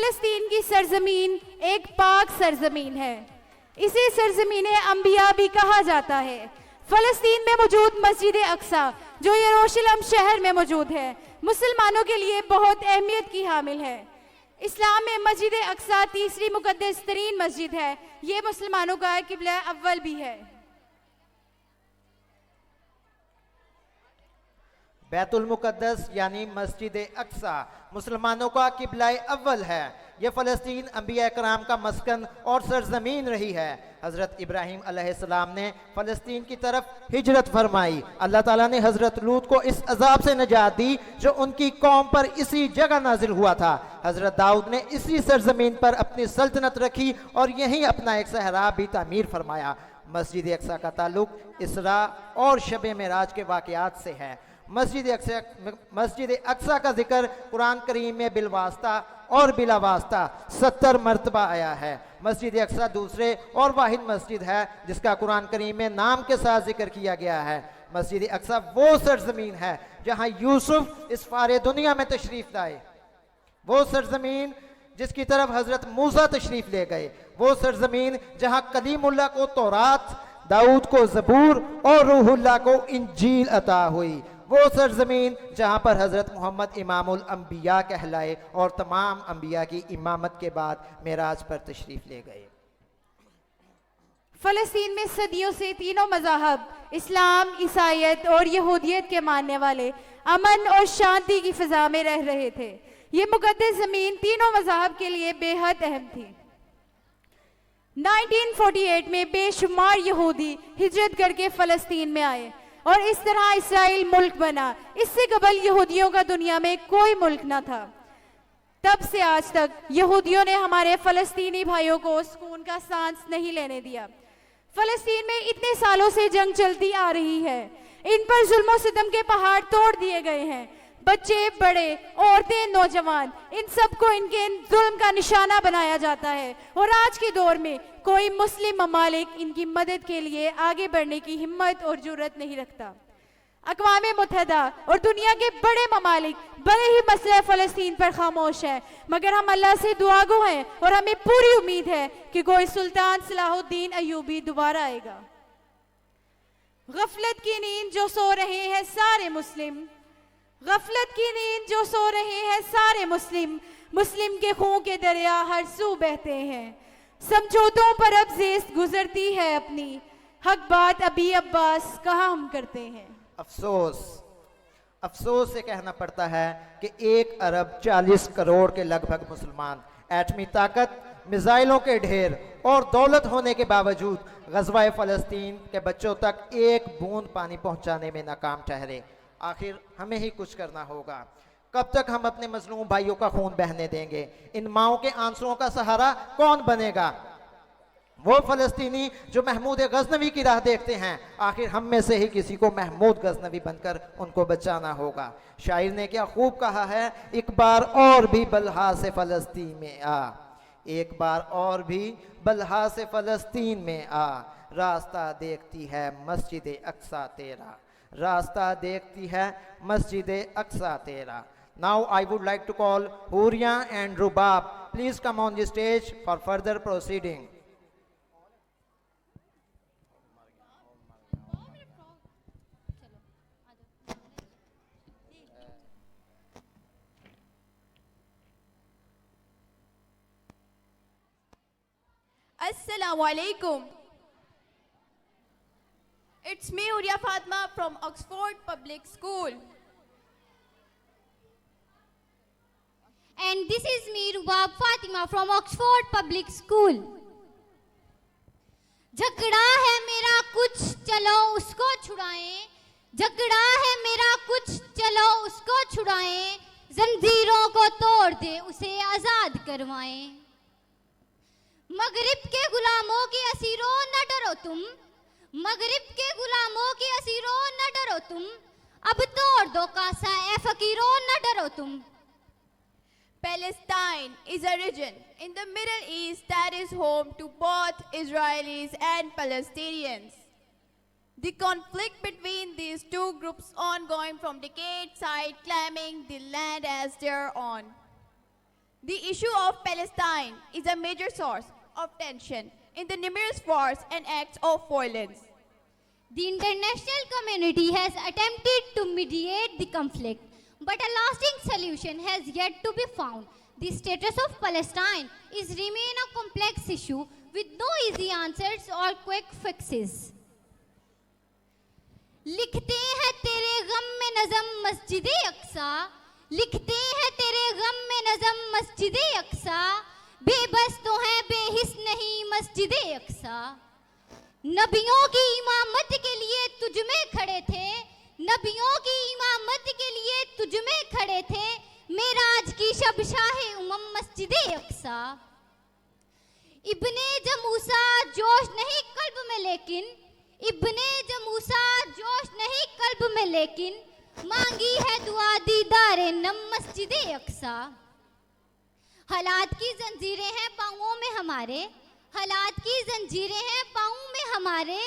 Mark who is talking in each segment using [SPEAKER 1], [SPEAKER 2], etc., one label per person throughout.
[SPEAKER 1] फलस्तीन की सरजमीन एक पाक सरजमीन है। इसे सरजमीन अंबिया भी कहा जाता है। फलस्तीन में मौजूद मस्जिद अक्सा जो यरूशलेम शहर में मौजूद है, मुसलमानों के लिए बहुत अहमियत की हामिल है। इस्लाम में मस्जिद अक्सा तीसरी मुकद्दस तरीन मस्जिद है। ये मुसलमानों का किबला अव्वल भी है।
[SPEAKER 2] बैतुल मुकद्दस यानी मस्जिद अक्सा मुसलमानों का किबला अव्वल है। यह फ़लस्तीन अंबिया कराम का मस्कन और सरजमीन रही है। हज़रत इब्राहीम अलैहिस्सलाम ने फ़लस्तीन की तरफ हिजरत फरमाई। अल्लाह ताला ने हज़रत लूत को इस अजाब से निजात दी जो उनकी कौम पर इसी जगह नाजिल हुआ था। हज़रत दाऊद ने इसी सरजमीन पर अपनी सल्तनत रखी और यहीं अपना एक सहरा भी तामीर फरमाया। मस्जिद अक्सा का ताल्लुक इसरा और शब मेराज के वाक़यात से है। मस्जिद अक्सा का जिक्र कुरान करीम में बिलवास्ता और बिलावास्ता 70 मरतबा आया है। मस्जिद अक्सा दूसरे और वाहिद मस्जिद है जिसका कुरान करीम में नाम के साथ जिक्र किया गया है। मस्जिद अक्सा वो सरजमीन है जहां यूसुफ इस फारे दुनिया में तशरीफ लाए, वो सरजमीन जिसकी तरफ हजरत मूसा तशरीफ ले गए, वो सरजमीन जहां कलीमुल्लाह को तौरात, दाऊद को ज़बूर और रूहुल्लाह को इंजील अता हुई, वो सरजमीन जहां पर हजरत मोहम्मद इमामुल अंबिया कहलाए और तमाम अंबिया की इमामत के बाद मेराज पर तशरीफ ले गए।
[SPEAKER 1] फलस्तीन में सदियों से तीनों मज़ाहब इस्लाम, ईसाईयत और यहूदियत के मानने वाले अमन और शांति की फिजा में रह रहे थे। ये मुकद्दस जमीन तीनों मज़ाहब के लिए बेहद अहम थी। 1948 में बेशुमार यहूदी हिजरत करके फलस्तीन में आए और इस तरह इसराइल मुल्क बना। इससे कबल यहूदियों का दुनिया में कोई मुल्क न था। तब से आज तक यहूदियों ने हमारे फलस्तीनी भाइयों को सुकून का सांस नहीं लेने दिया। फलस्तीन में इतने सालों से जंग चलती आ रही है। इन पर जुल्म सितम के पहाड़ तोड़ दिए गए हैं। बच्चे, बड़े, औरतें, नौजवान, इन सबको इनके जुल्म का निशाना बनाया जाता है और आज के दौर में कोई मुस्लिम ममालिक इनकी मदद के लिए आगे बढ़ने की हिम्मत और जुर्रत नहीं रखता। अक़वाम मुत्तहिदा और दुनिया के बड़े ममालिक बड़े ही मसले फ़लस्तीन पर खामोश हैं, मगर हम अल्लाह से दुआगो हैं और हमें पूरी उम्मीद है कि कोई सुल्तान सलाहुद्दीन अय्यूबी दोबारा आएगा। गफलत की नींद जो सो रहे हैं सारे मुस्लिम, गफलत की नींद जो सो रहे हैं सारे मुस्लिम, मुस्लिम के खून के दरिया हर सू बहते हैं। समझौतों पर अब जेस्त गुजरती है अपनी, हक बात अभी अब्बास कहाँ हम करते हैं।
[SPEAKER 2] अफसोस से कहना पड़ता है कि 1 अरब 40 करोड़ के लगभग मुसलमान एटमी ताकत, मिसाइलों के ढेर और दौलत होने के बावजूद गज़वा फ़लस्तीन के बच्चों तक एक बूंद पानी पहुंचाने में नाकाम ठहरे। आखिर हमें ही कुछ करना होगा। कब तक हम अपने मजलूम भाइयों का खून बहने देंगे? इन माओं के आंसुओं का सहारा कौन बनेगा? वो फलस्तीनी जो महमूद गजनवी की राह देखते हैं, आखिर हम में से ही किसी को महमूद गजनवी बनकर उनको बचाना होगा। शायर ने क्या खूब कहा है, एक बार और भी बल्हा से फलस्तीन में आ, एक बार और भी बल्हा से फलस्तीन में आ, रास्ता देखती है मस्जिद अक्सा तेरा, रास्ता देखती है मस्जिद अक्सा तेरा। Now I would like to call Huria and Rubab. Please come on the stage for further proceeding.
[SPEAKER 3] Assalamu alaikum. It's me, Huria Fatma from Oxford Public School.
[SPEAKER 4] And this is me, Rubab Fatima from Oxford Public School. झगड़ा है मेरा कुछ चलो उसको छुड़ाएं, झगड़ा है मेरा कुछ चलो उसको छुड़ाएं, जंजीरों को तोड़ दे उसे आजाद करवाएं। मगरिब के गुलामों के असीरों न डरो तुम, मगरिब के गुलामों के असीरों न डरो तुम, अब तोड़ दो कासा ए फकीरों न डरो तुम।
[SPEAKER 3] Palestine is a region in the Middle East that is home to both Israelis and Palestinians. The conflict between these two groups ongoing from decades, claiming the land as their own. The issue of Palestine is a major source of tension in the numerous wars and acts of violence.
[SPEAKER 4] The international community has attempted to mediate the conflict, but a lasting solution has yet to be found. The status of Palestine is remain a complex issue with no easy answers or quick fixes. लिखते हैं तेरे गम में नज़म मस्जिदे अक्सा, लिखते हैं तेरे गम में नज़म मस्जिदे अक्सा, बेबस तो है बेहिस नहीं मस्जिदे अक्सा। नबियों की इमामत के लिए तुझ में खड़े थे, नबियों की इमामत के लिए तुझ में खड़े थे, मेराज की शब शाहे उमम मस्जिदे अक्सा। इब्ने जमूसा जोश नहीं कल्ब में लेकिन, इब्ने जमूसा जोश नहीं कल्ब में लेकिन, मांगी है दुआ दीदारे नम मस्जिदे अक्सा। हालात की जंजीरें हैं पाँवों में हमारे, हालात की जंजीरें हैं पाँवों में हमारे,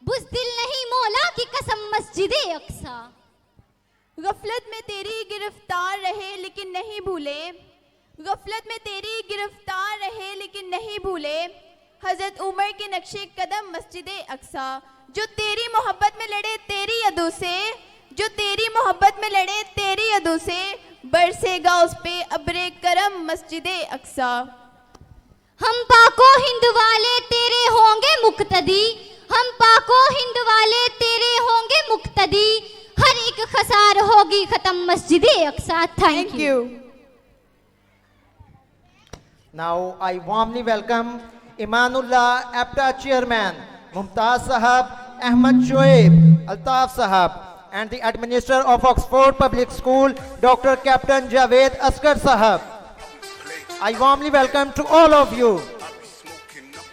[SPEAKER 4] बुज़दिल नहीं मौला की कसम मस्जिदे अक्सा।
[SPEAKER 3] गफलत में तेरी गिरफ्तार रहे लेकिन नहीं भूले, गफलत में तेरी गिरफ्तार रहे लेकिन नहीं भूले, हजरत उमर के नक्शे कदम मस्जिदे अक्सा। जो तेरी मोहब्बत में लड़े तेरी अदों से, जो तेरी मोहब्बत में लड़े तेरी अदों से, बरसेगा उस पे अब्रे करम मस्जिदे अक्सा।
[SPEAKER 4] हम पाको हिंद वाले तेरे होंगे मुक्तदी, हम पाको हिंद वाले तेरे होंगे मुक्तदी, हर एक खसार होगी खत्म मस्जिदे अक्सा। Thank you.
[SPEAKER 2] Now I warmly welcome Imanullah APTA Chairman Mumtaz Sahab, Ahmad Shoaib, Altaf Sahab, and the Administrator of Oxford Public School, Dr. Captain Javed Asghar Sahab. I warmly welcome to all of you.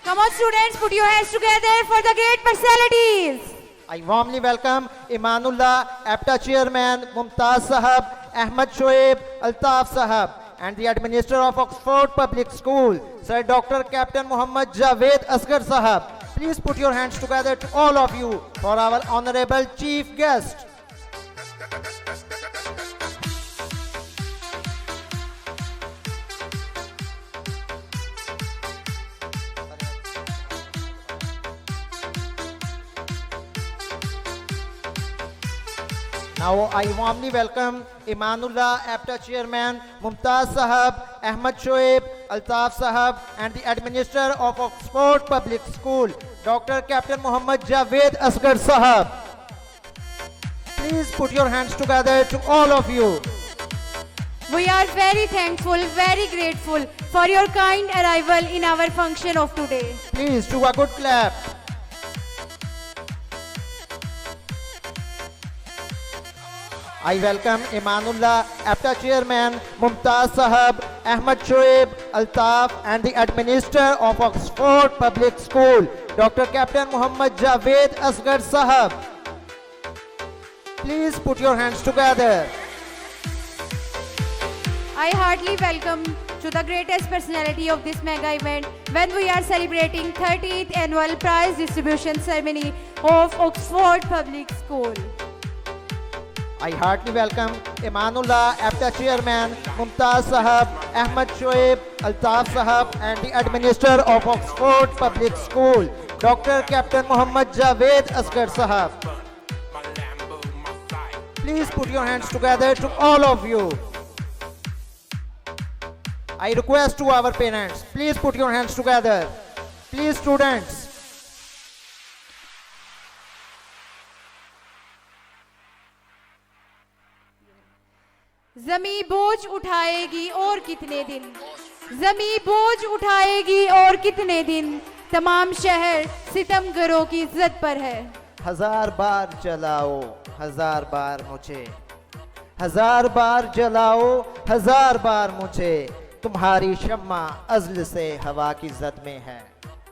[SPEAKER 1] Come on students, put your hands together for the great personalities.
[SPEAKER 2] I warmly welcome Imanullah APTA Chairman Mumtaz Sahab, Ahmad Shoaib, Altaf Sahab, and the Administrator of Oxford Public School, Sir Dr. Captain Muhammad Javed Asghar Sahab. Please put your hands together to all of you for our honorable chief guest. Now I warmly welcome Imanullah APTA Chairman Mumtaz Sahab, Ahmad Shoaib, Altaf Sahab, and the Administrator of Oxford Public School, Dr. Captain Muhammad Javed Asghar Sahab. Please put your hands together to all of you.
[SPEAKER 1] We are very thankful, very grateful for your kind arrival in our function of today.
[SPEAKER 2] Please do a good clap. I welcome Imanullah APTA Chairman Mumtaz Sahab, Ahmad Shoaib, Altaf, and the Administrator of Oxford Public School, Dr. Captain Muhammad Javed Asghar Sahab. Please put your hands together.
[SPEAKER 1] I heartily welcome to the greatest personality of this mega event when we are celebrating 30th annual prize distribution ceremony of Oxford Public School.
[SPEAKER 2] I heartily welcome Imanullah APTA Chairman Mumtaz Sahab, Ahmad Shoaib, Altaf Sahab, and the Administrator of Oxford Public School, Dr. Captain Muhammad Javed Asghar Sahab. Please put your hands together to all of you. I request to our parents, please put your hands together. Please students.
[SPEAKER 1] जमी बोझ उठाएगी और कितने दिन, जमी बोझ उठाएगी और कितने दिन, तमाम शहर सितमगरों की इज्जत पर है।
[SPEAKER 2] हजार बार जलाओ, हजार बार मुझे, हजार बार जलाओ, हजार बार मुझे, तुम्हारी शम्मा अज़्ल से हवा की ज़द में है।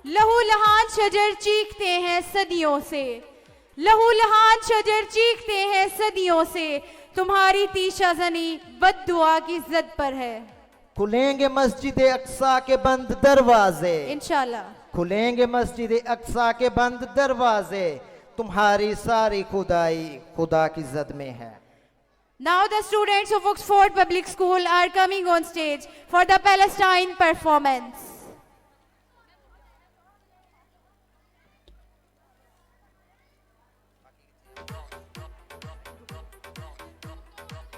[SPEAKER 1] लहू लहान शजर चीखते हैं सदियों से, लहू लहान शजर चीखते हैं सदियों से, तुम्हारी तीशा जनी बद्दुआ की इज्जत पर है।
[SPEAKER 2] खुलेंगे मस्जिद अक्सा के बंद दरवाजे,
[SPEAKER 1] इंशाल्लाह
[SPEAKER 2] खुलेंगे मस्जिद अक्सा के बंद दरवाजे, तुम्हारी सारी खुदाई खुदा की जद में है।
[SPEAKER 1] Now the students of Oxford Public School are coming on stage for the Palestine performance.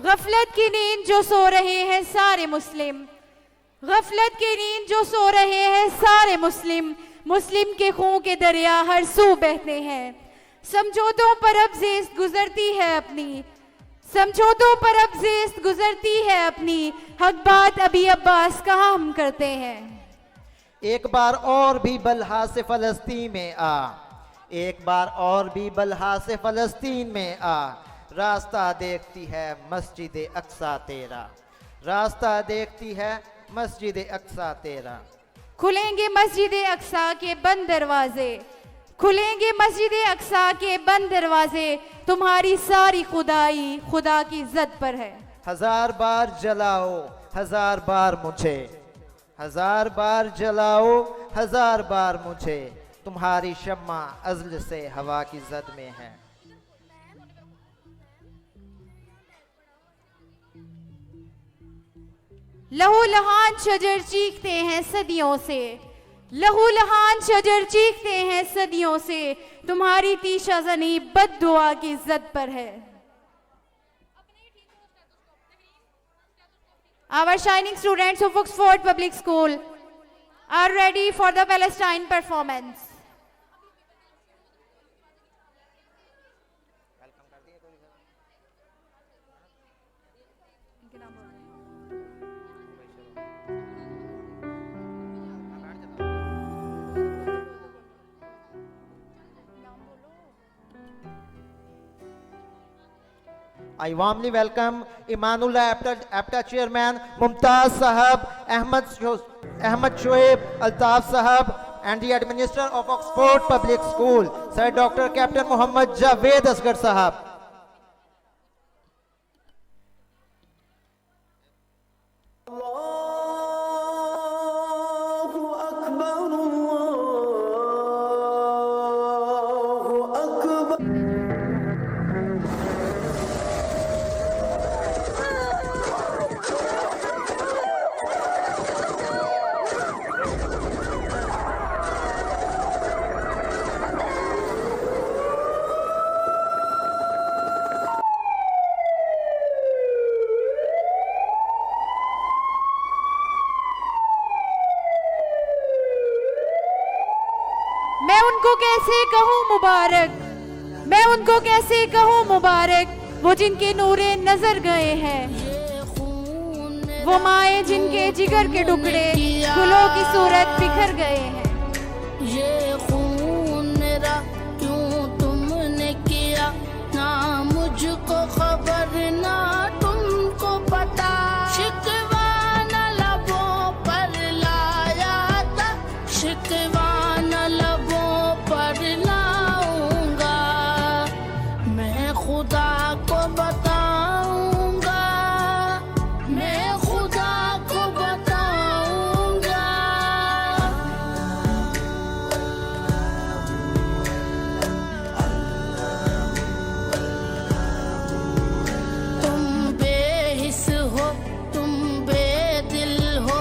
[SPEAKER 1] गफलत की नींद जो सो रहे हैं सारे मुस्लिम, गफलत की नींद जो सो रहे हैं सारे मुस्लिम, मुस्लिम के खून के दरिया हर सू बहते हैं। समझौतों पर अब ज़िस्त गुजरती है अपनी, समझौतों पर अब ज़िस्त गुजरती है अपनी, हक बात अभी अब्बास कहाँ हम करते हैं।
[SPEAKER 2] एक बार और भी बलहा से फलस्तीन में आ, एक बार और भी बलहा से फलस्तीन में आ, रास्ता देखती है मस्जिद अक्सा तेरा, रास्ता देखती है मस्जिद अक्सा तेरा।
[SPEAKER 1] खुलेंगे मस्जिद अक्सा के बंद दरवाजे, खुलेंगे मस्जिद अक्सा के बंद दरवाजे, तुम्हारी सारी खुदाई खुदा की इज्जत पर है।
[SPEAKER 2] हजार बार जलाओ हजार बार मुझे, हजार बार जलाओ हजार बार मुझे, तुम्हारी शम्मा अज़ल से हवा की जद में है।
[SPEAKER 1] लहू लहान शजर चीखते हैं सदियों से, लहू लहान शजर चीखते हैं सदियों से, तुम्हारी तीशा ज़नी बद्दुआ की इज्जत पर है। Our shining students of Oxford Public School are ready for the Palestine performance.
[SPEAKER 2] I warmly welcome Imanullah APTA Chairman Mumtaz Sahab, Ahmad Shoaib Altaf Sahab, and the Administrator of Oxford Public School, Sir Dr. Captain Muhammad Javed Asghar Sahab.
[SPEAKER 1] मैं उनको कैसे कहूँ मुबारक, मैं उनको कैसे कहूँ मुबारक, वो जिनके नूरे नजर गए हैं, वो माए जिनके जिगर के टुकड़े गुलों की सूरत बिखर गए हैं।
[SPEAKER 5] ये खून मेरा क्यों तुमने किया, ना मुझको खबर ना तुमको पता, शिकवा न लबों पर लाया था, शिकवा न लबों पर लाऊंगा, मैं खुदा को बताऊंगा, मैं खुदा को बताऊंगा। तुम बेहिस हो, तुम बेदिल हो,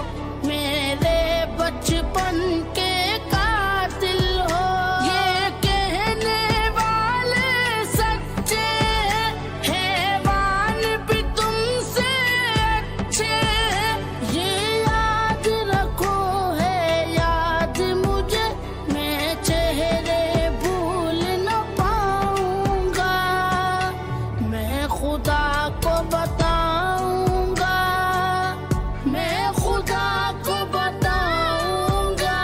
[SPEAKER 5] मेरे बचपन के कातिल हो, ये कहने वाले सच्चे, हैवान भी तुमसे अच्छे, ये याद रखो है याद मुझे, मैं चेहरे भूल न पाऊंगा, मैं खुदा को बताऊंगा, मैं खुदा को बताऊंगा।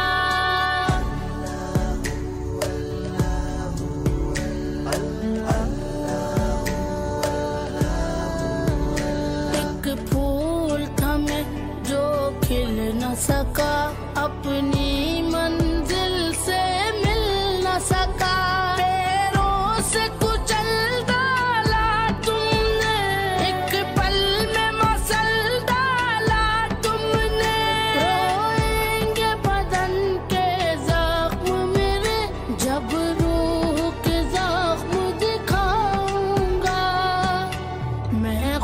[SPEAKER 5] एक फूल था मैं जो खिल न सका, अपनी मंजिल से मिल न सका, पैरों से कुचल डाला तुमने, एक पल में मसल डाला तुमने, रोएंगे बदन के जख्म मेरे, जब रूह के जख्म दिखाऊंगा, मैं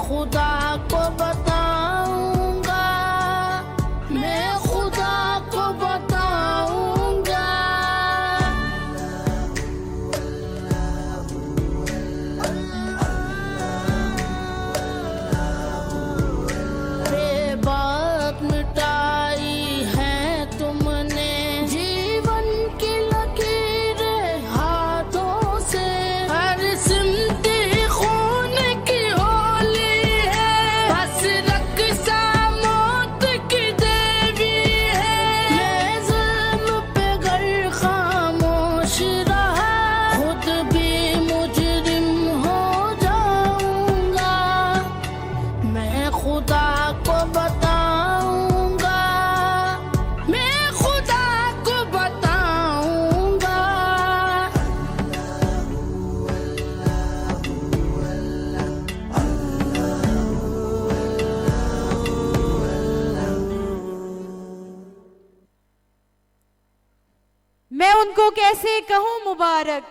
[SPEAKER 1] उनको कैसे कहूँ मुबारक,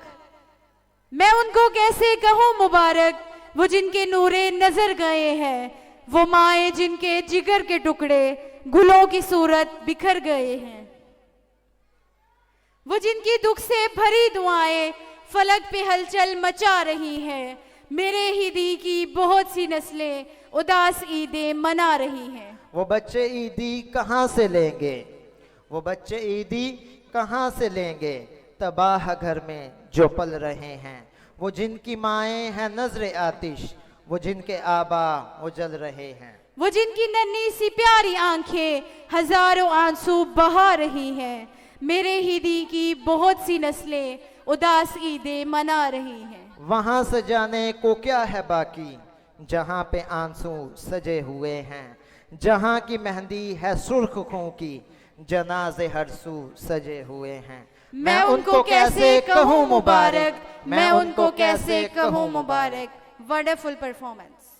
[SPEAKER 1] मैं उनको कैसे कहूँ मुबारक, वो जिनके नूरे नजर गए हैं, वो माए जिनके जिगर के टुकड़े गुलों की सूरत बिखर गए हैं, वो जिनकी दुख से भरी दुआएं फलक पे हलचल मचा रही हैं, मेरे ही दी की बहुत सी नस्लें उदास ईदें मना रही हैं।
[SPEAKER 2] वो बच्चे ईदी कहाँ से लेंगे, वो बच्चे ईदी कहाँ से लेंगे, तबाह घर में जो पल रहे हैं, वो जिनकी माएँ हैं नजर आतिश, वो जिनके आबा वो जल रहे हैं,
[SPEAKER 1] वो जिनकी नन्ही सी प्यारी आंखें हजारों आंसू बहा रही हैं, मेरे ही दी की बहुत सी नस्लें उदास ईदें मना रही हैं।
[SPEAKER 2] वहां से जाने को क्या है बाकी, जहां पे आंसू सजे हुए हैं, जहां की मेहंदी है सुर्ख खों की, जनाजे हर सू सजे हुए हैं।
[SPEAKER 1] मैं उनको कैसे कहूँ मुबारक, मैं उनको कैसे कहूँ मुबारक। Wonderful performance.